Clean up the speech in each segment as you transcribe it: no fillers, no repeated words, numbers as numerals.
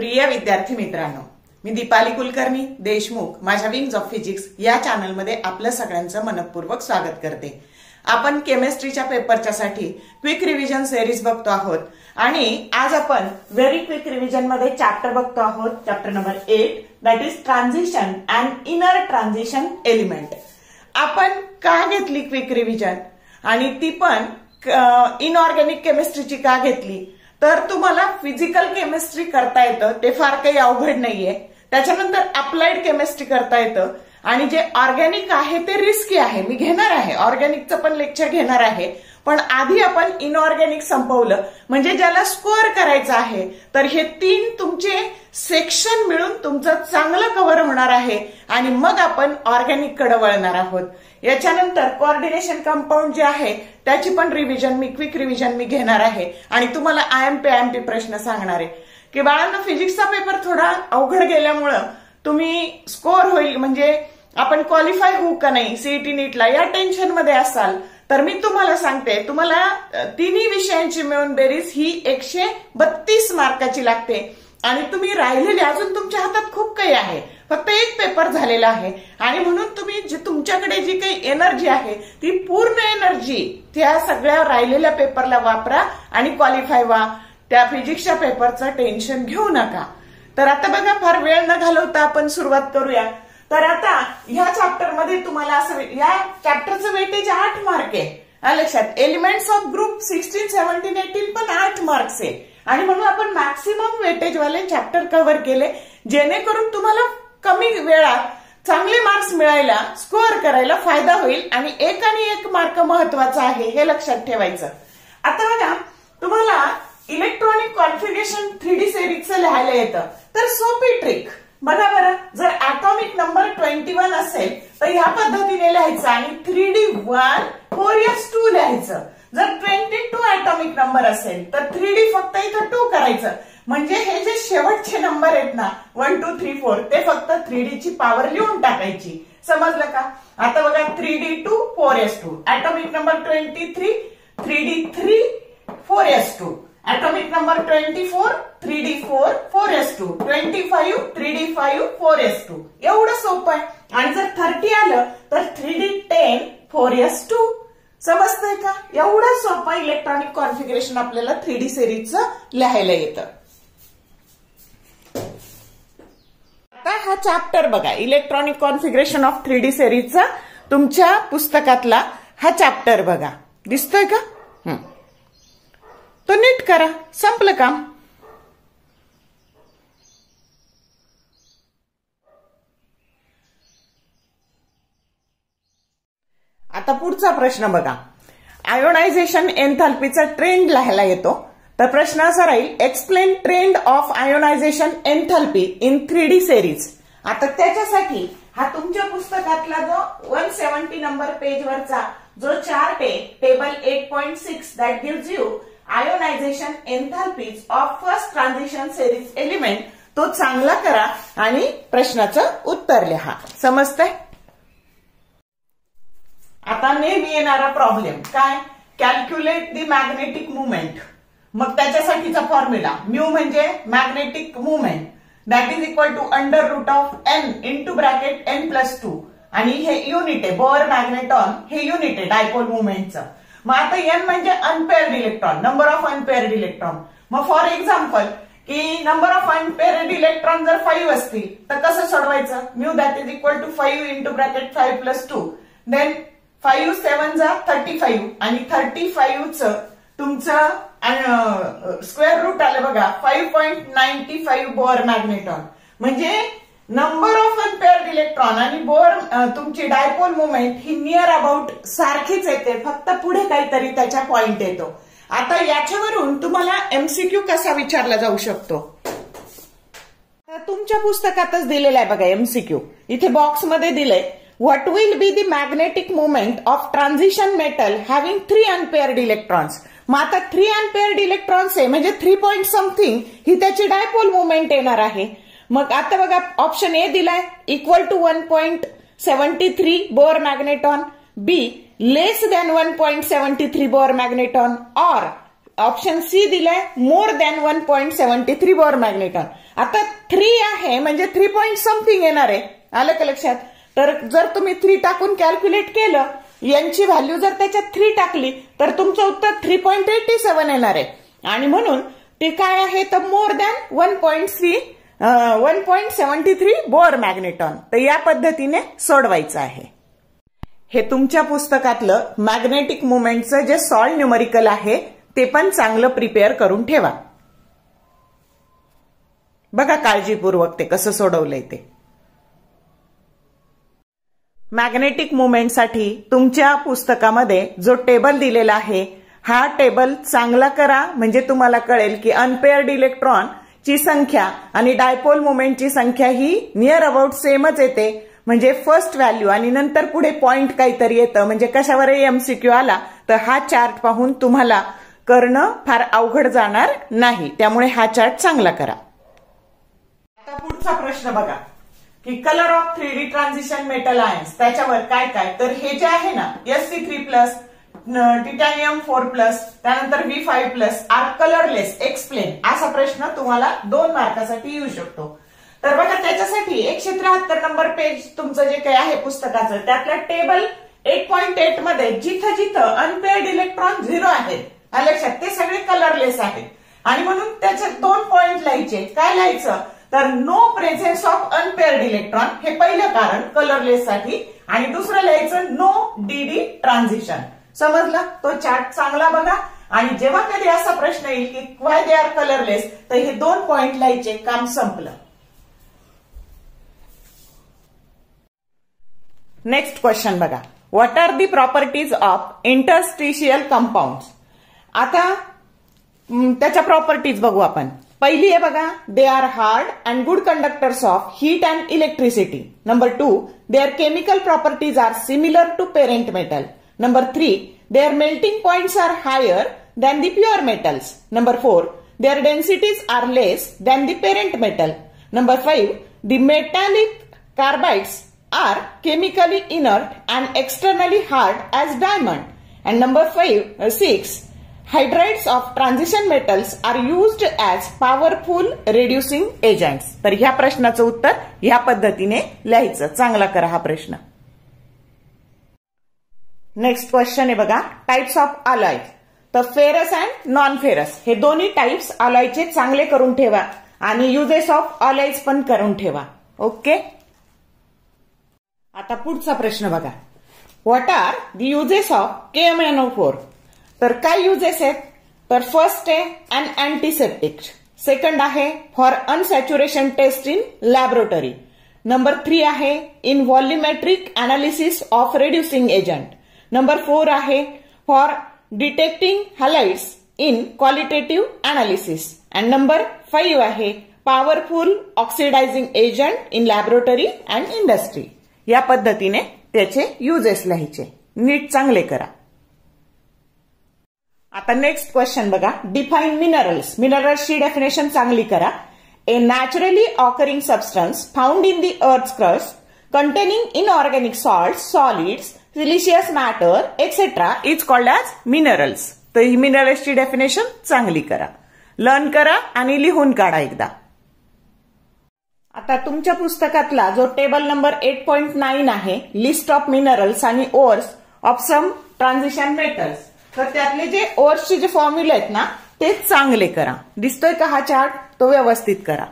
प्रिय विद्यार्थी मित्रांनो, मी दीपाली कुलकर्णी देशमुख माझ्या विंग्स ऑफ फिजिक्स या चॅनलमध्ये आपलं सगळ्यांचं मनपूर्वक स्वागत करते। आपण केमिस्ट्रीच्या पेपरच्या साठी क्विक रिव्हिजन सिरीज बघतो आहोत आणि आज आपण व्हेरी क्विक रिव्हिजन मध्ये चॅप्टर बघतो आहोत, chapter number 8 that is transition and inner transition element. आपण का घेतली क्विक रिव्हिजन आणि ती पण इनऑर्गॅनिक केमिस्ट्रीची का घेतली, तर तुम्हाला फिजिकल केमिस्ट्री करता येतं, ते फार काही अवघड नाहीये। त्याच्यानंतर अप्लाइड केमिस्ट्री करता येतं आणि जे ऑर्गॅनिक आहे ते रिस्की आहे। मी घेणार आहे ऑर्गॅनिकचं पण लेक्चर घेणार आहे, पण आधी आपण इनऑर्गॅनिक संपवलं म्हणजे ज्याला स्कोअर करायचं आहे तर हे 3 तुमचे सेक्शन मिळून तुमचं चांगलं कव्हर होणार आहे आणि मग आपण ऑर्गॅनिक कडे वळणार आहोत। याच्यानंतर कोऑर्डिनेशन कंपाऊंड जे आहे त्याची पण रिव्हिजन मी क्विक रिव्हिजन मी घेणार आहे आणि तुम्हाला आयएमपी प्रश्न सांगणार आहे की बाळांनो फिजिक्सचा पेपर थोडा अवघड गेल्यामुळे तुम्ही स्कोअर होईल म्हणजे आपण क्वालिफाय होऊ का नाही सीईटी नीटला या टेन्शन मध्ये असाल तर मी तुम्हाला सांगते, तुम्हाला तिन्ही विषयांची मिळून बेरीज ही 132 मार्काची लागते आणि तुम्ही राहिलेले अजून तुमच्या हातात खूप काही आहे, फक्त एक पेपर झालेला आहे आणि म्हणून तुम्ही जी तुमच्याकडे जी काही एनर्जी आहे ती पूर्ण एनर्जी त्या सगळ्या राहिलेल्या पेपरला वापरा आणि क्वालिफाय व्हा। त्या फिजिक्सच्या पेपरचं टेन्शन घेऊ नका। तर आता बघा, फार वेळ न घालवता आपण सुरुवात करूया। तर आता ह्या चॅप्टर मध्ये तुम्हाला असं या चॅप्टरचं वेटेज 8 मार्क आहे लक्षात। एलिमेंट्स ऑफ ग्रुप 16, 17, 18 पण 8 मार्क्स आहे आणि म्हणून आपण मॅक्सिमम वेटेज वाले चॅप्टर कव्हर केले जेणेकरून तुम्हाला कमी वेळात चांगले मार्क्स मिळायला स्कोअर करायला फायदा होईल आणि एक आणि एक मार्क महत्वाचा आहे हे लक्षात ठेवायचं। आता बघा, तुम्हाला इलेक्ट्रॉनिक कॉन्फिगरेशन 3D सिरीजचं लिहायला येतं तर सोपी ट्रिक बघा बरं, जर ऍटॉमिक नंबर 21 असेल तर ह्या पद्धतीने लिहायचं आणि 3D1 4s2 लिहायचं। जर 22 ऍटॉमिक नंबर असेल तर 3D फक्त इथं 2 करायचं म्हणजे हे जे शेवटचे नंबर आहेत ना 1 2 3 4 ते फक्त 3D ची पॉवर लिहून टाकायची, समजलं का? आता बघा 3D2 4s2, atomic number 23 3D3 4s2, atomic number 24 3d4 4s2, 25 3d5 4s2। एवढं सोपं आहे। आणि जर 30 आलं तर 3d10 4s2, समजतंय का? एवढं सोपं इलेक्ट्रॉनिक कॉन्फिगरेशन आपल्याला 3D सिरीजचं लिहायला येतं। आता हा चॅप्टर बघा, इलेक्ट्रॉनिक कॉन्फिगरेशन ऑफ 3D सिरीजचा तुमच्या पुस्तकातला हा चॅप्टर बघा, दिसतोय का? तो नीट करा, संपलं काम। आता पुढचा प्रश्न बघा, आयोनायझेशन एन्थॅल्पीचा ट्रेंड लिहायला येतो तर प्रश्न असा राहील, explain trend of ionisation enthalpy in 3D series. आता त्याच्यासाठी हा तुमच्या पुस्तकातला जो 170 नंबर पेज वरचा जो चार्ट आहे table 8.6 that gives you ionisation enthalpies of first transition series element, तो चांगला करा आणि प्रश्नाचं उत्तर लिहा, समजतंय? आता नेहमी येणारा प्रॉब्लेम काय, कॅल्क्युलेट दी मॅग्नेटिक मुवमेंट। मग त्याच्यासाठीचा फॉर्म्युला म्यू म्हणजे magnetic movement that is equal to √n into bracket n+2 आणि हे युनिट आहे, बोअर मॅग्नेटॉन हे युनिट आहे डायपोल मुवमेंटचं। मग आता n म्हणजे unpaired electron, number of unpaired electron. मग फॉर एक्झाम्पल की नंबर ऑफ अनपेअर्ड इलेक्ट्रॉन जर 5 असतील तर कसं सोडवायचं, mu that is equal to 5 into bracket 5+2 then 5 7 जा 35 आणि 35चं तुमचं स्क्वेअर रूट आलं बघा 5.95 बोअर मॅग्नेटॉन। म्हणजे नंबर ऑफ अनपेअर्ड इलेक्ट्रॉन आणि बोअर तुमची dipole movement he near about सारखीच येते, फक्त पुढे काहीतरी त्याच्या पॉइंट येतो। आता याच्यावरून तुम्हाला एमसीक्यू कसा विचारला जाऊ शकतो, तुमच्या पुस्तकातच दिलेला आहे बघा एमसीक्यू, इथे बॉक्स मध्ये दिलंय, what will be the magnetic movement of transition metal having 3 unpaired electrons. मग आता 3 अनपेअर्ड इलेक्ट्रॉन्स आहे म्हणजे 3 पॉइंट समथिंग ही त्याची डायपोल मुवमेंट येणार आहे। मग आता बघा ऑप्शन ए दिलाय equal to 1.73 Bohr magneton, B less than 1.73 Bohr magneton और ऑप्शन सी दिलाय मोर दॅन 1.73 बोअर मॅग्नेटॉन. आता 3 आहे म्हणजे 3 पॉइंट समथिंग येणार आहे. आलं का लक्षात? तर जर तुम्ही 3 टाकून कॅल्क्युलेट केलं, यांची व्हॅल्यू जर त्याच्यात 3 टाकली तर तुमचं उत्तर 3.87 येणार आहे. आणि म्हणून ते काय आहे तर मोर दॅन 1.73 बोअर मॅग्नेटॉन. तर या पद्धतीने सोडवायचं आहे. हे तुमच्या पुस्तकातलं मॅग्नेटिक मुवमेंटचं जे सॉल्व्ह न्यूमरिकल आहे ते पण चांगलं प्रिपेअर करून ठेवा. बघा काळजीपूर्वक ते कसं सोडवलंय ते. मॅग्नेटिक मुवमेंटसाठी तुमच्या पुस्तकामध्ये जो टेबल दिलेला आहे हा टेबल चांगला करा, म्हणजे तुम्हाला कळेल की अनपेअर्ड इलेक्ट्रॉन ची संख्या आणि डायपोल मुवमेंटची संख्या ही नियर अबाउट सेमच येते. म्हणजे फर्स्ट व्हॅल्यू आणि नंतर पुढे पॉइंट काहीतरी येतं. म्हणजे कशावरही एमसीक्यू आला तर हा चार्ट पाहून तुम्हाला करणं फार अवघड जाणार नाही. त्यामुळे हा चार्ट चांगला करा. आता पुढचा प्रश्न बघा की colour of 3D transition metal ions, त्याच्यावर काय काय. तर हे जे आहे ना Sc3+, टिटॅनियम 4+, त्यानंतर V5+ आर कलरलेस, एक्सप्लेन. असा प्रश्न तुम्हाला 2 मार्कासाठी येऊ शकतो. तर बघा त्याच्यासाठी 173 नंबर पेज तुमचं जे काही आहे पुस्तकाचं त्यातल्या टेबल 8.8 मध्ये जिथं जिथं अनपेअर्ड इलेक्ट्रॉन 0 आहेत, लक्षात ते सगळे कलरलेस आहेत. आणि म्हणून त्याचे 2 पॉइंट लिहायचे. काय लिहायचं तर no presence of unpaired electron, हे पहिलं कारण कलरलेस साठी. आणि दुसरं लिहायचं नो डीडी ट्रान्झिशन. समजला? तो चार्ट चांगला बघा. आणि जेव्हा कधी असा प्रश्न येईल की वाय दे आर कलरलेस तर हे 2 पॉइंट लिहायचे, काम संपलं. नेक्स्ट क्वेश्चन बघा. What are the properties of interstitial compounds. आता त्याच्या प्रॉपर्टीज बघू आपण. पहिली आहे बघा, they are hard and good conductors of heat and electricity. Number 2, their chemical properties are similar to parent metal. Number 3, their melting points are higher than the pure metals. Number 4, their densities are less than the parent metal. Number 5, the metallic carbides are chemically inert and externally hard as diamond. And number 6, hydrides of transition metals are used as powerful reducing agents. तर ह्या प्रश्नाचं उत्तर ह्या पद्धतीने लिहायचं. चांगला करा हा प्रश्न. नेक्स्ट क्वेश्चन आहे बघा, टाइप्स ऑफ अलॉय. तर फेरस अँड नॉन फेरस हे दोन्ही टाइप्स अलॉयचे चांगले करून ठेवा आणि युजेस ऑफ अलॉयज पण करून ठेवा. ओके. आता पुढचा प्रश्न बघा, what are the uses of KMnO4. तर काय युजेस आहेत तर फर्स्ट आहे अन अँटीसेप्टिक. सेकंड आहे for unsaturation test in laboratory. Number 3 आहे in volumetric analysis of reducing agent. Number 4 आहे for detecting halides in qualitative analysis. And number 5 आहे powerful oxidising agent in laboratory and industry. या पद्धतीने त्याचे uses लिहायचे. नीट चांगले करा. आता नेक्स्ट क्वेश्चन बघा, डिफाईन मिनरल्स. मिनरल्सची डेफिनेशन चांगली करा. A naturally occurring substance found in the earth crust containing inorganic salts, solids, silicious matter, etc. is called as minerals. तर ही मिनरल्सची डेफिनेशन चांगली करा, लर्न करा आणि लिहून काढा एकदा. आता तुमच्या पुस्तकातला जो टेबल नंबर 8.9 आहे, लिस्ट ऑफ मिनरल्स आणि ores of some transition metals, तर त्यातले जे ओर्सचे जे फॉर्म्युले आहेत ना ते चांगले करा. दिसतोय का हा चार्ट? तो व्यवस्थित करा.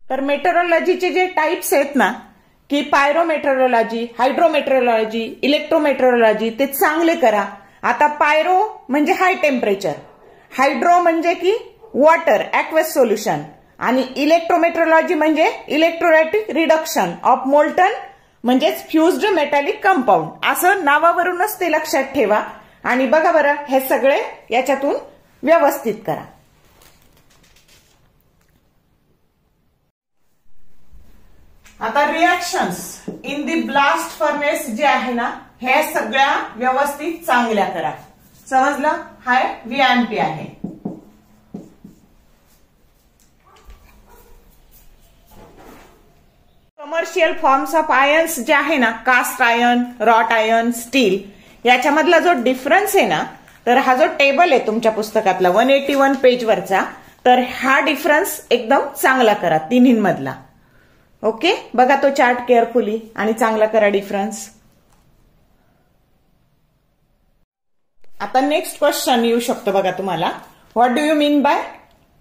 तर मेट्रोलॉजीचे जे टाइप्स आहेत ना की पायरोमेट्रोलॉजी, हायड्रोमेट्रोलॉजी, इलेक्ट्रोमेट्रोलॉजी, ते चांगले करा. आता पायरो म्हणजे हाय टेम्परेचर, हायड्रो म्हणजे की वॉटर ॲक्वस सोल्युशन, आणि इलेक्ट्रोमेट्रोलॉजी म्हणजे इलेक्ट्रोलायटिक रिडक्शन ऑफ मोल्टन म्हणजेच फ्युज्ड मेटॅलिक कंपाऊंड. असं नावावरूनच ते लक्षात ठेवा. आणि बघा बरं, हे सगळे याच्यातून व्यवस्थित करा. आता reactions in the blast furnace जे आहे ना, हे सगळ्या व्यवस्थित चांगल्या करा. समजलं? हाय VIMP आहे. कमर्शियल फॉर्म्स ऑफ आयन्स जे आहे ना, cast iron, wrought iron, steel, याच्यामधला जो डिफरन्स आहे ना, तर हा जो टेबल आहे तुमच्या पुस्तकातला 181 पेजवरचा, तर हा डिफरन्स एकदम चांगला करा तिन्हींमधला. ओके, बघा तो चार्ट केअरफुली आणि चांगला करा डिफरन्स. आता नेक्स्ट क्वेश्चन येऊ शकतो बघा तुम्हाला. What do you mean by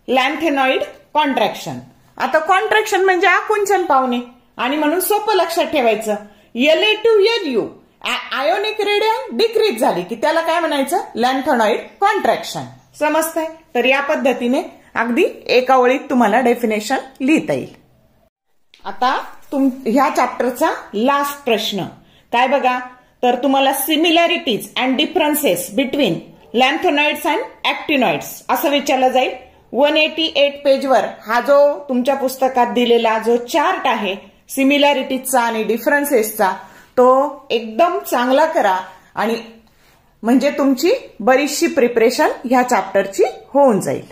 lanthanoid contraction? आता कॉन्ट्रॅक्शन म्हणजे आकुंचन पावणे, आणि म्हणून सोपं लक्षात ठेवायचं. LA to LU ionic radian decrease झाली की त्याला काय म्हणायचं? लॅन्थेनॉइड कॉन्ट्रॅक्शन. समजतंय? तर या पद्धतीने अगदी एका ओळीत तुम्हाला डेफिनेशन लिहिता येईल. आता ह्या चॅप्टरचा लास्ट प्रश्न काय बघा, तर तुम्हाला similarities and differences between lanthanoids and actinoids असं विचारलं जाईल. 188 पेजवर हा जो तुमच्या पुस्तकात दिलेला जो चार्ट आहे सिमिलॅरिटीजचा आणि डिफरन्सेसचा, तो एकदम चांगला करा, आणि म्हणजे तुमची बरीचशी प्रिपरेशन ह्या चॅप्टरची होऊन जाईल.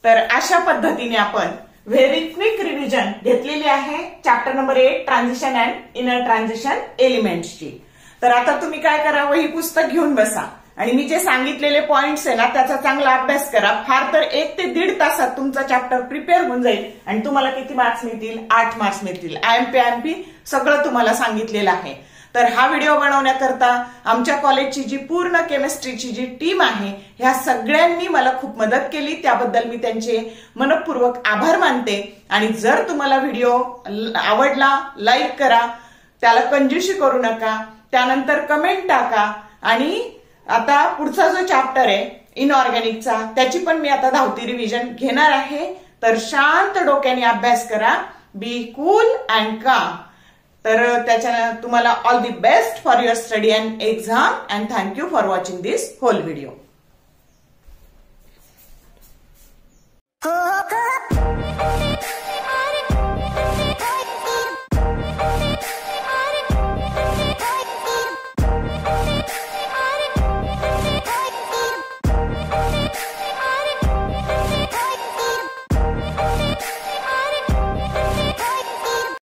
तर अशा पद्धतीने आपण व्हेरी क्विक रिव्हिजन घेतलेली आहे chapter number 8 transition and inner transition एलिमेंट्सची. तर आता तुम्ही काय करा, वही पुस्तक घेऊन बसा आणि मी जे सांगितलेले पॉइंट्स आहे ना त्याचा चांगला अभ्यास करा. फार तर 1 ते 1.5 तासात तुमचा चॅप्टर प्रिपेअर होऊन जाईल आणि तुम्हाला किती मार्क्स मिळतील? 8 मार्क्स मिळतील. IMP सगळं तुम्हाला सांगितलेलं आहे. तर हा व्हिडिओ बनवण्याकरता आमच्या कॉलेजची जी पूर्ण केमिस्ट्रीची जी टीम आहे ह्या सगळ्यांनी मला खूप मदत केली, त्याबद्दल मी त्यांचे मनपूर्वक आभार मानते. आणि जर तुम्हाला व्हिडिओ आवडला लाईक करा, त्याला कंजूशी करू नका, त्यानंतर कमेंट टाका. आणि आता पुढचा जो चॅप्टर आहे इनऑर्गॅनिकचा त्याची पण मी आता धावती रिव्हिजन घेणार आहे. तर शांत डोक्याने अभ्यास करा, बी कूल अँड काम. तर त्याच्या तुम्हाला all the best for your study and exam, and thank you for watching this whole video.